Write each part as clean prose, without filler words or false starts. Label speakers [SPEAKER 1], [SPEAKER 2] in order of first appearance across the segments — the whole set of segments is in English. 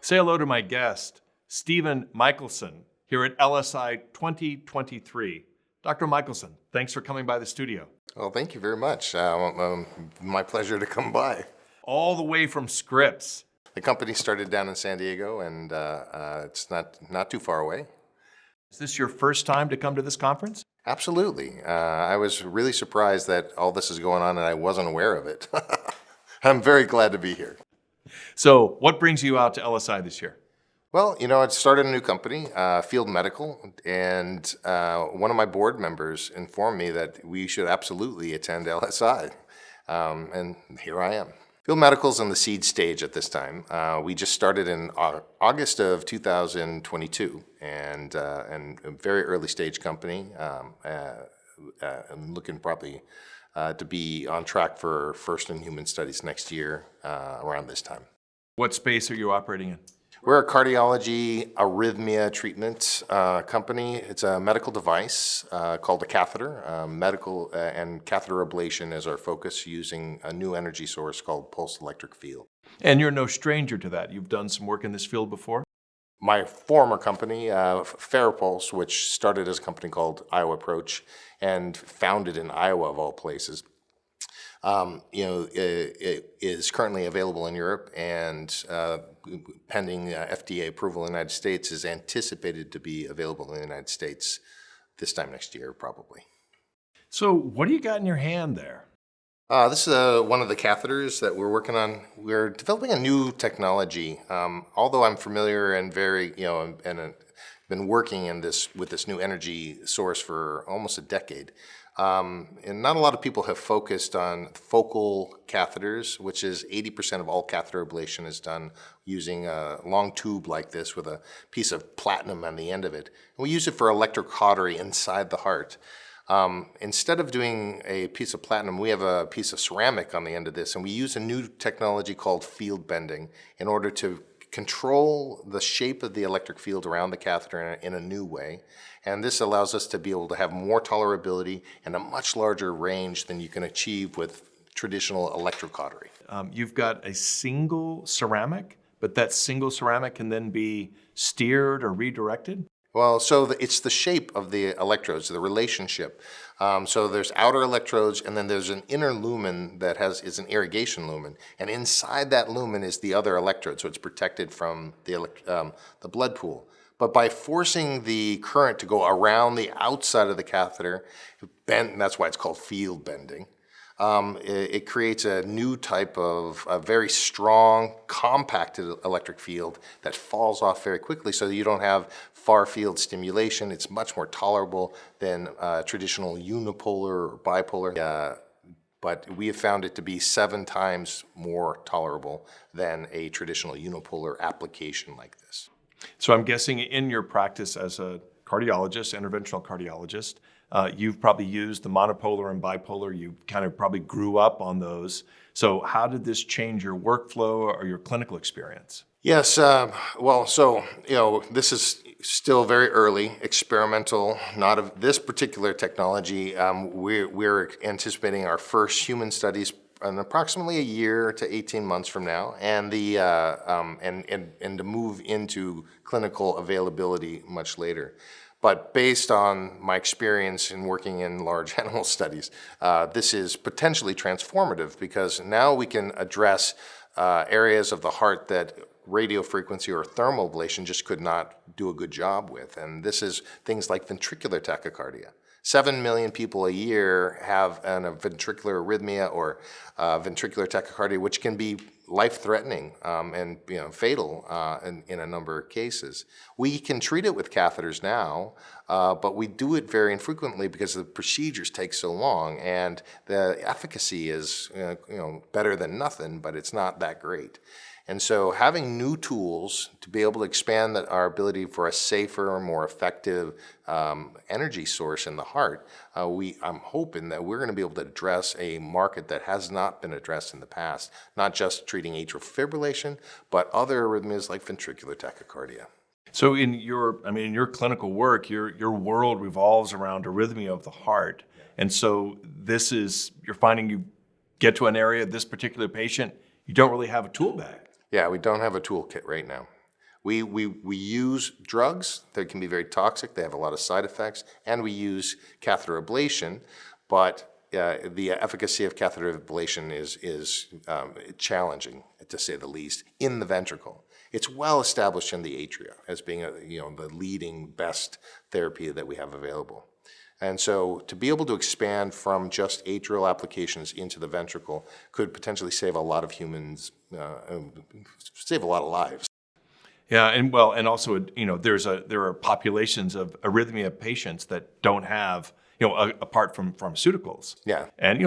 [SPEAKER 1] Say hello to my guest, Stephen Mickelsen, here at LSI 2023. Dr. Mickelsen, thanks for coming by the studio.
[SPEAKER 2] Well, thank you very much. My pleasure to come by.
[SPEAKER 1] All the way from Scripps.
[SPEAKER 2] The company started down in San Diego, and it's not too far away.
[SPEAKER 1] Is this your first time to come to this conference?
[SPEAKER 2] Absolutely. I was really surprised that all this is going on and I wasn't aware of it. I'm very glad to be here.
[SPEAKER 1] So what brings you out to LSI this year?
[SPEAKER 2] Well, I started a new company, Field Medical, and one of my board members informed me that we should absolutely attend LSI, and here I am. Field Medical's in the seed stage at this time. We just started in August of 2022, and a very early stage company. I'm looking probably to be on track for first in human studies next year around this time.
[SPEAKER 1] What space are you operating in?
[SPEAKER 2] We're a cardiology arrhythmia treatment company. It's a medical device called a catheter. Medical and catheter ablation is our focus, using a new energy source called pulsed electric field.
[SPEAKER 1] And you're no stranger to that. You've done some work in this field before?
[SPEAKER 2] My former company, Ferropulse, which started as a company called Iowa Approach and founded in Iowa of all places, it is currently available in Europe, and pending FDA approval in the United States, is anticipated to be available in the United States this time next year, probably.
[SPEAKER 1] So what do you got in your hand there?
[SPEAKER 2] This is one of the catheters that we're working on. We're developing a new technology. Although I'm familiar and been working with this new energy source for almost a decade. And not a lot of people have focused on focal catheters, which is 80% of all catheter ablation is done using a long tube like this with a piece of platinum on the end of it. And we use it for electrocautery inside the heart. Instead of doing a piece of platinum, we have a piece of ceramic on the end of this, and we use a new technology called field bending in order to control the shape of the electric field around the catheter in a new way. And this allows us to be able to have more tolerability and a much larger range than you can achieve with traditional electrocautery.
[SPEAKER 1] You've got a single ceramic, but that single ceramic can then be steered or redirected?
[SPEAKER 2] Well, so it's the shape of the electrodes, the relationship. So there's outer electrodes, and then there's an inner lumen that is an irrigation lumen, and inside that lumen is the other electrode, so it's protected from the blood pool. But by forcing the current to go around the outside of the catheter, and that's why it's called field bending, it creates a new type of a very strong, compacted electric field that falls off very quickly, so that you don't have far field stimulation. It's much more tolerable than traditional unipolar or bipolar. But we have found it to be 7 times more tolerable than a traditional unipolar application like this.
[SPEAKER 1] So I'm guessing in your practice as a cardiologist, interventional cardiologist, you've probably used the monopolar and bipolar. You kind of probably grew up on those. So how did this change your workflow or your clinical experience?
[SPEAKER 2] Yes, this is still very early, experimental, not of this particular technology. We're anticipating our first human studies in approximately a year to 18 months from now, and and to move into clinical availability much later. But based on my experience in working in large animal studies, this is potentially transformative, because now we can address areas of the heart that radiofrequency or thermal ablation just could not do a good job with. And this is things like ventricular tachycardia. 7 million people a year have a ventricular arrhythmia or ventricular tachycardia, which can be life-threatening and fatal in a number of cases. We can treat it with catheters now, but we do it very infrequently because the procedures take so long, and the efficacy is better than nothing, but it's not that great. And so having new tools to be able to expand our ability for a safer, more effective energy source in the heart, I'm hoping that we're going to be able to address a market that has not been addressed in the past, not just treating atrial fibrillation, but other arrhythmias like ventricular tachycardia.
[SPEAKER 1] So in your clinical work, your world revolves around arrhythmia of the heart. And so you're finding you get to an area, this particular patient, you don't really have a tool bag.
[SPEAKER 2] Yeah, we don't have a toolkit right now. We use drugs. They can be very toxic. They have a lot of side effects. And we use catheter ablation, but the efficacy of catheter ablation is challenging, to say the least, in the ventricle. It's well established in the atria as being the leading best therapy that we have available. And so to be able to expand from just atrial applications into the ventricle could potentially save a lot of humans, save a lot of lives.
[SPEAKER 1] Yeah, and also, there are populations of arrhythmia patients that don't have, apart from pharmaceuticals.
[SPEAKER 2] Yeah.
[SPEAKER 1] And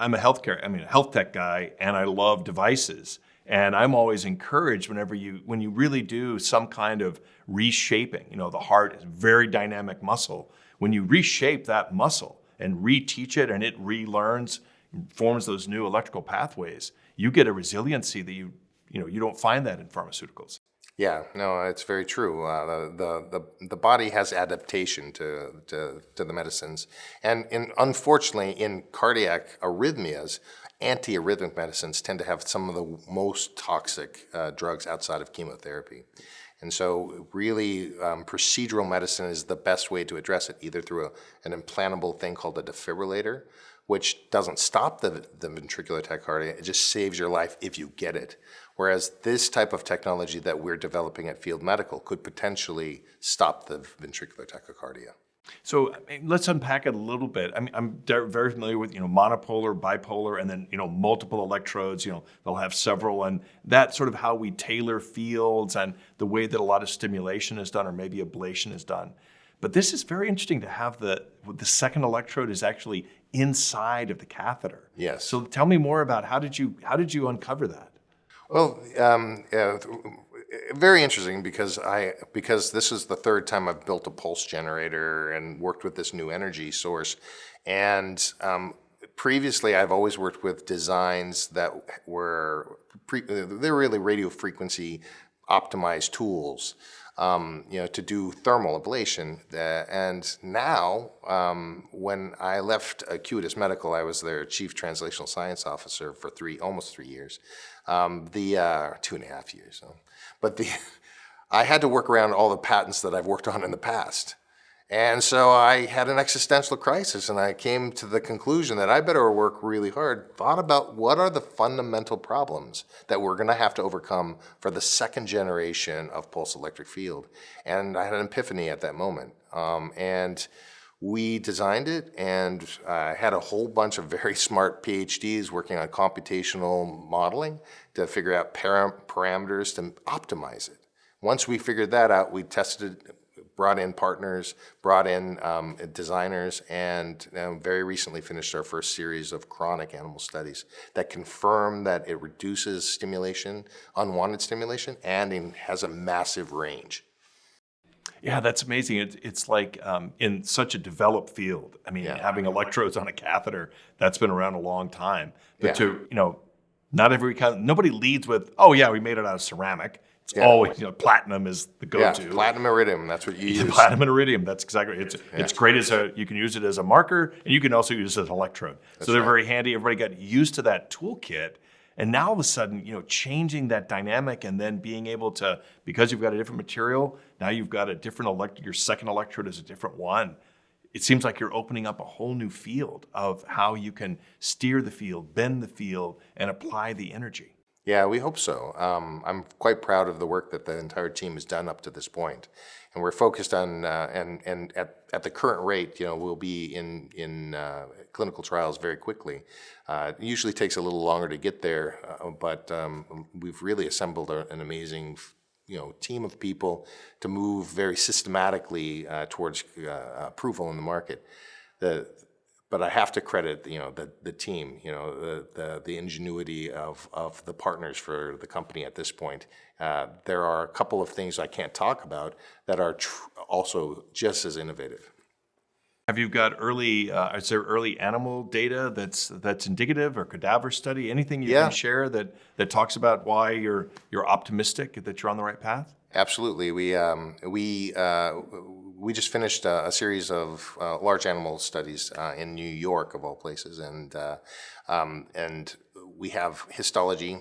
[SPEAKER 1] I'm a health tech guy, and I love devices. And I'm always encouraged when you really do some kind of reshaping. The heart is a very dynamic muscle. When you reshape that muscle and reteach it, and it relearns, forms those new electrical pathways, you get a resiliency that you don't find that in pharmaceuticals.
[SPEAKER 2] Yeah, no, it's very true. The body has adaptation to the medicines, and unfortunately, in cardiac arrhythmias, anti-arrhythmic medicines tend to have some of the most toxic drugs outside of chemotherapy. And so really, procedural medicine is the best way to address it, either through an implantable thing called a defibrillator, which doesn't stop the ventricular tachycardia, it just saves your life if you get it. Whereas this type of technology that we're developing at Field Medical could potentially stop the ventricular tachycardia.
[SPEAKER 1] So let's unpack it a little bit. I'm very familiar with monopolar, bipolar, and then multiple electrodes. They'll have several, and that's sort of how we tailor fields and the way that a lot of stimulation is done, or maybe ablation is done. But this is very interesting to have the second electrode is actually inside of the catheter.
[SPEAKER 2] Yes.
[SPEAKER 1] So tell me more about how did you uncover that?
[SPEAKER 2] Well, very interesting because this is the third time I've built a pulse generator and worked with this new energy source. And previously, I've always worked with designs that were they're really radio frequency optimized tools, to do thermal ablation. And now, when I left Acuitas Medical, I was their chief translational science officer for almost 3 years, 2.5 years. So. But I had to work around all the patents that I've worked on in the past. And so I had an existential crisis, and I came to the conclusion that I better work really hard, thought about what are the fundamental problems that we're going to have to overcome for the second generation of pulse electric field. And I had an epiphany at that moment. And we designed it, and had a whole bunch of very smart PhDs working on computational modeling to figure out parameters to optimize it. Once we figured that out, we tested it, brought in partners, brought in designers, and very recently finished our first series of chronic animal studies that confirm that it reduces stimulation, unwanted stimulation, and it has a massive range.
[SPEAKER 1] Yeah, that's amazing. It's like in such a developed field. Having electrodes on a catheter, that's been around a long time. But nobody leads with, oh yeah, we made it out of ceramic. It's always, platinum is the go-to.
[SPEAKER 2] Yeah, platinum iridium, that's what you use.
[SPEAKER 1] Platinum and iridium, that's exactly it. It's great you can use it as a marker, and you can also use it as an electrode. So they're very handy. Everybody got used to that toolkit. And now all of a sudden, changing that dynamic and then being able to, because you've got a different material, now you've got a different your second electrode is a different one. It seems like you're opening up a whole new field of how you can steer the field, bend the field, and apply the energy.
[SPEAKER 2] Yeah, we hope so. I'm quite proud of the work that the entire team has done up to this point. And we're focused on, and at the current rate, we'll be in clinical trials very quickly. It usually takes a little longer to get there, but we've really assembled an amazing team of people to move very systematically towards approval in the market. But I have to credit the team, the ingenuity of the partners for the company at this point. There are a couple of things I can't talk about that are also just as innovative.
[SPEAKER 1] Have you got is there early animal data that's indicative, or cadaver study? Anything you can share that talks about why you're optimistic that you're on the right path?
[SPEAKER 2] Absolutely. We just finished a series of large animal studies in New York, of all places, and we have histology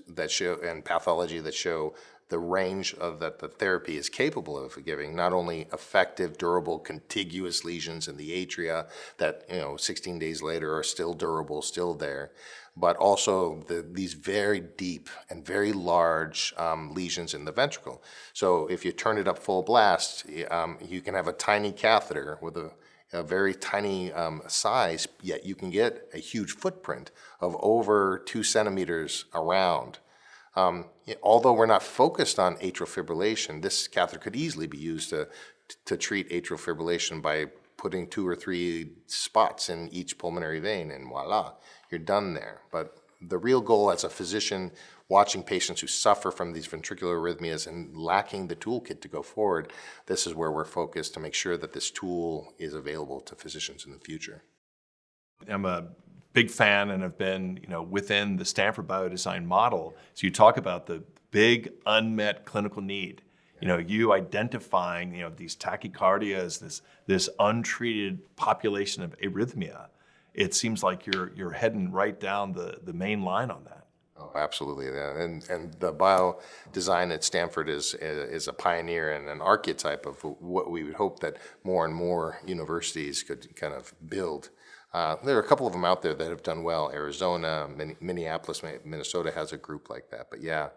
[SPEAKER 2] that show and pathology that show the range of that the therapy is capable of giving, not only effective, durable, contiguous lesions in the atria that 16 days later are still durable, still there, but also these very deep and very large lesions in the ventricle. So if you turn it up full blast, you can have a tiny catheter with a very tiny size, yet you can get a huge footprint of over 2 centimeters around. Although we're not focused on atrial fibrillation, this catheter could easily be used to treat atrial fibrillation by putting 2 or 3 spots in each pulmonary vein, and voila, you're done there. But the real goal as a physician watching patients who suffer from these ventricular arrhythmias and lacking the toolkit to go forward, this is where we're focused to make sure that this tool is available to physicians in the future.
[SPEAKER 1] I'm a big fan and have been, within the Stanford Biodesign model. So you talk about the big unmet clinical need. You identifying, these tachycardias, this untreated population of arrhythmia. It seems like you're heading right down the main line on that.
[SPEAKER 2] Oh, absolutely. And the biodesign at Stanford is a pioneer and an archetype of what we would hope that more and more universities could kind of build. There are a couple of them out there that have done well. Arizona, Minneapolis, Minnesota has a group like that. But yeah,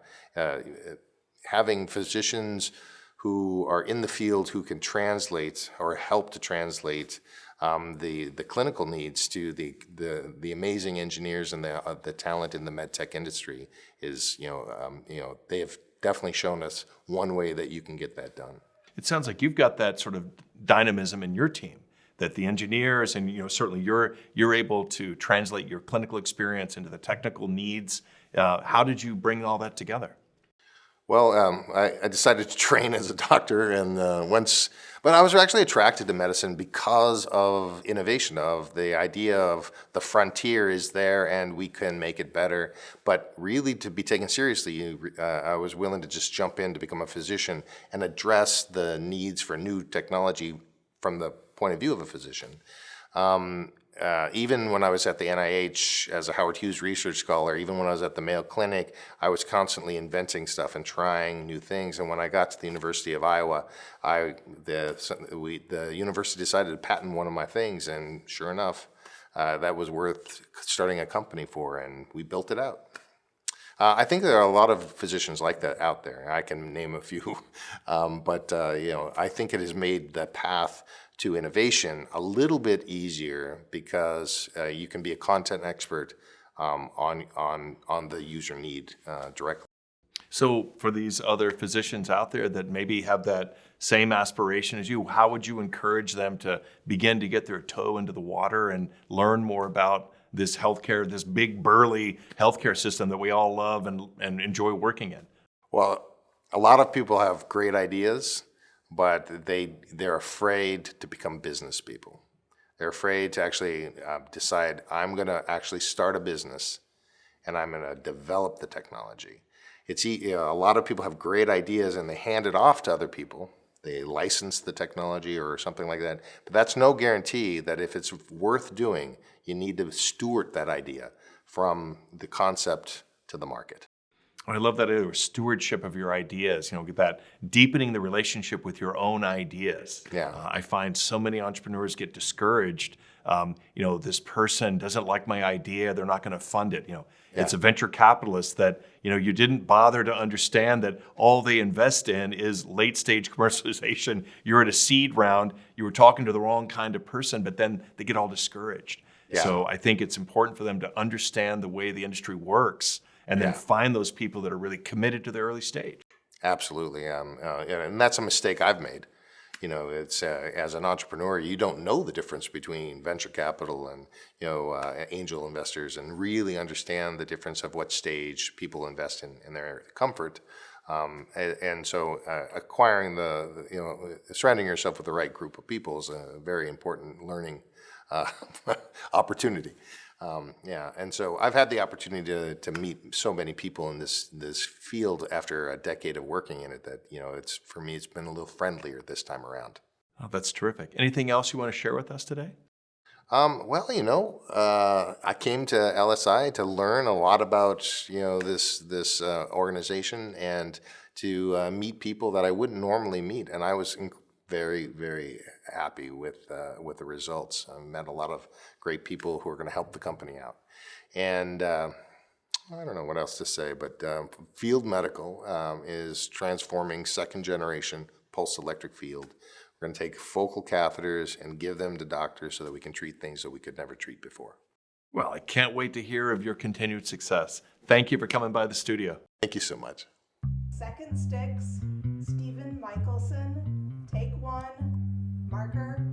[SPEAKER 2] having physicians who are in the field who can translate or help to translate the clinical needs to the amazing engineers and the talent in the med tech industry is, they have definitely shown us one way that you can get that done.
[SPEAKER 1] It sounds like you've got that sort of dynamism in your team, that the engineers and certainly you're able to translate your clinical experience into the technical needs. How did you bring all that together?
[SPEAKER 2] Well, I decided to train as a doctor, and but I was actually attracted to medicine because of innovation, of the idea of the frontier is there and we can make it better. But really, to be taken seriously, I was willing to just jump in to become a physician and address the needs for new technology from the point of view of a physician. Even when I was at the NIH as a Howard Hughes Research Scholar, even when I was at the Mayo Clinic, I was constantly inventing stuff and trying new things. And when I got to the University of Iowa, the university decided to patent one of my things, and sure enough, that was worth starting a company for, and we built it out. I think there are a lot of physicians like that out there. I can name a few, but I think it has made the path to innovation a little bit easier because you can be a content expert on the user need directly.
[SPEAKER 1] So for these other physicians out there that maybe have that same aspiration as you, how would you encourage them to begin to get their toe into the water and learn more about this healthcare, this big burly healthcare system that we all love and enjoy working in?
[SPEAKER 2] Well, a lot of people have great ideas, but they're afraid to become business people. They're afraid to actually decide, I'm going to actually start a business and I'm going to develop the technology. A lot of people have great ideas and they hand it off to other people. They license the technology or something like that. But that's no guarantee that if it's worth doing, you need to steward that idea from the concept to the market.
[SPEAKER 1] I love that idea of stewardship of your ideas, that deepening the relationship with your own ideas.
[SPEAKER 2] Yeah.
[SPEAKER 1] I find so many entrepreneurs get discouraged. This person doesn't like my idea, they're not going to fund it. It's a venture capitalist that, you didn't bother to understand that all they invest in is late stage commercialization. You're at a seed round, you were talking to the wrong kind of person, but then they get all discouraged. Yeah. So I think it's important for them to understand the way the industry works and then find those people that are really committed to the early stage.
[SPEAKER 2] Absolutely, and that's a mistake I've made. It's as an entrepreneur, you don't know the difference between venture capital and angel investors, and really understand the difference of what stage people invest in their comfort. And so acquiring surrounding yourself with the right group of people is a very important learning opportunity. And so I've had the opportunity to meet so many people in this field after a decade of working in it that, for me, it's been a little friendlier this time around.
[SPEAKER 1] Oh, that's terrific. Anything else you want to share with us today?
[SPEAKER 2] I came to LSI to learn a lot about, this organization and to meet people that I wouldn't normally meet, and I was very, very happy with the results. I met a lot of great people who are going to help the company out, and I don't know what else to say, but Field Medical is transforming second generation pulse electric field. We're going to take focal catheters and give them to doctors so that we can treat things that we could never treat before.
[SPEAKER 1] Well, I can't wait to hear of your continued success. Thank you for coming by the studio.
[SPEAKER 2] Thank you so much.
[SPEAKER 3] Second sticks, Stephen Mickelsen, take one, marker.